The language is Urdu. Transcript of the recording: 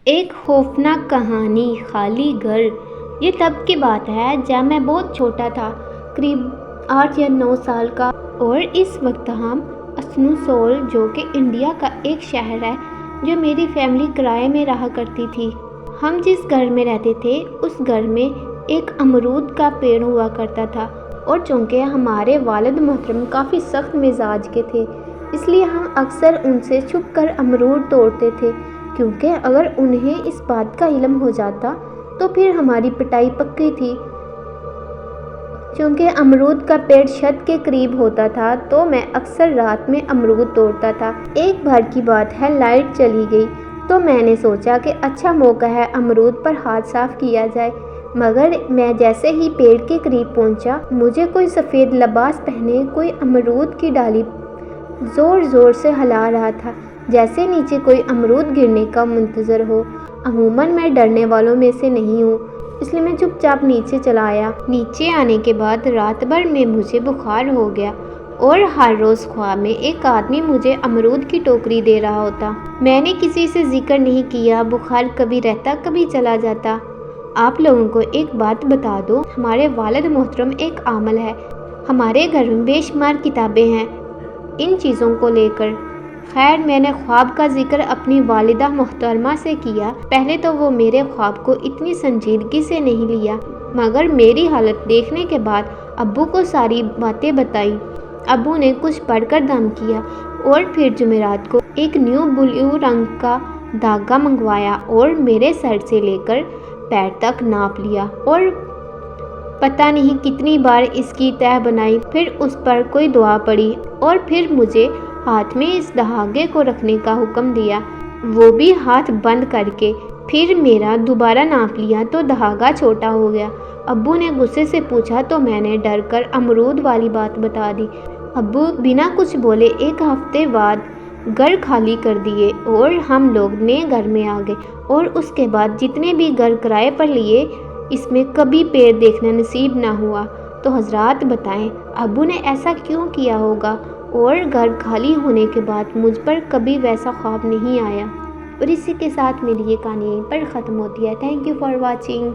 ایک خوفناک کہانی، خالی گھر۔ یہ تب کی بات ہے جب میں بہت چھوٹا تھا، قریب 8 یا 9 سال کا، اور اس وقت ہم اسنسول، جو کہ انڈیا کا ایک شہر ہے، جو میری فیملی کرائے میں رہا کرتی تھی، ہم جس گھر میں رہتے تھے اس گھر میں ایک امرود کا پیڑ ہوا کرتا تھا، اور چونکہ ہمارے والد محترم کافی سخت مزاج کے تھے، اس لیے ہم اکثر ان سے چھپ کر امرود توڑتے تھے، کیونکہ اگر انہیں اس بات کا علم ہو جاتا تو پھر ہماری پٹائی پکی تھی۔ چونکہ امرود کا پیڑ چھت کے قریب ہوتا تھا تو میں اکثر رات میں امرود توڑتا تھا۔ ایک بار کی بات ہے، لائٹ چلی گئی تو میں نے سوچا کہ اچھا موقع ہے امرود پر ہاتھ صاف کیا جائے، مگر میں جیسے ہی پیڑ کے قریب پہنچا، مجھے کوئی سفید لباس پہنے کوئی امرود کی ڈالی زور زور سے ہلا رہا تھا، جیسے نیچے کوئی امرود گرنے کا منتظر ہو۔ عموماً میں ڈرنے والوں میں سے نہیں ہوں، اس لیے میں چپ چاپ نیچے چلا آیا۔ نیچے آنے کے بعد رات بھر میں مجھے بخار ہو گیا، اور ہر روز خواب میں ایک آدمی مجھے امرود کی ٹوکری دے رہا ہوتا۔ میں نے کسی سے ذکر نہیں کیا، بخار کبھی رہتا کبھی چلا جاتا۔ آپ لوگوں کو ایک بات بتا دوں، ہمارے والد محترم ایک عامل ہے، ہمارے گھر میں بے شمار کتابیں ہیں ان چیزوں کو لے کر۔ خیر، میں نے خواب کا ذکر اپنی والدہ محترمہ سے کیا۔ پہلے تو وہ میرے خواب کو اتنی سنجیدگی سے نہیں لیا، مگر میری حالت دیکھنے کے بعد ابو کو ساری باتیں بتائیں۔ ابو نے کچھ پڑھ کر دم کیا، اور پھر جمعرات کو ایک نیو بلیو رنگ کا دھاگا منگوایا اور میرے سر سے لے کر پیر تک ناپ لیا، اور پتہ نہیں کتنی بار اس کی تہہ بنائی، پھر اس پر کوئی دعا پڑھی، اور پھر مجھے ہاتھ میں اس دھاگے کو رکھنے کا حکم دیا، وہ بھی ہاتھ بند کر کے۔ پھر میرا دوبارہ ناپ لیا تو دھاگا چھوٹا ہو گیا۔ ابو نے غصے سے پوچھا تو میں نے ڈر کر امرود والی بات بتا دی۔ ابو بنا کچھ بولے ایک ہفتے بعد گھر خالی کر دیے، اور ہم لوگ نئے گھر میں آ گئے، اور اس کے بعد جتنے بھی گھر کرائے پر لیے، اس میں کبھی پیڑ دیکھنا نصیب نہ ہوا۔ تو حضرات بتائیں ابو نے ایسا کیوں کیا ہوگا، اور گھر خالی ہونے کے بعد مجھ پر کبھی ویسا خواب نہیں آیا۔ اور اسی کے ساتھ میری یہ کہانی یہیں پر ختم ہوتی ہے۔ Thank you for watching.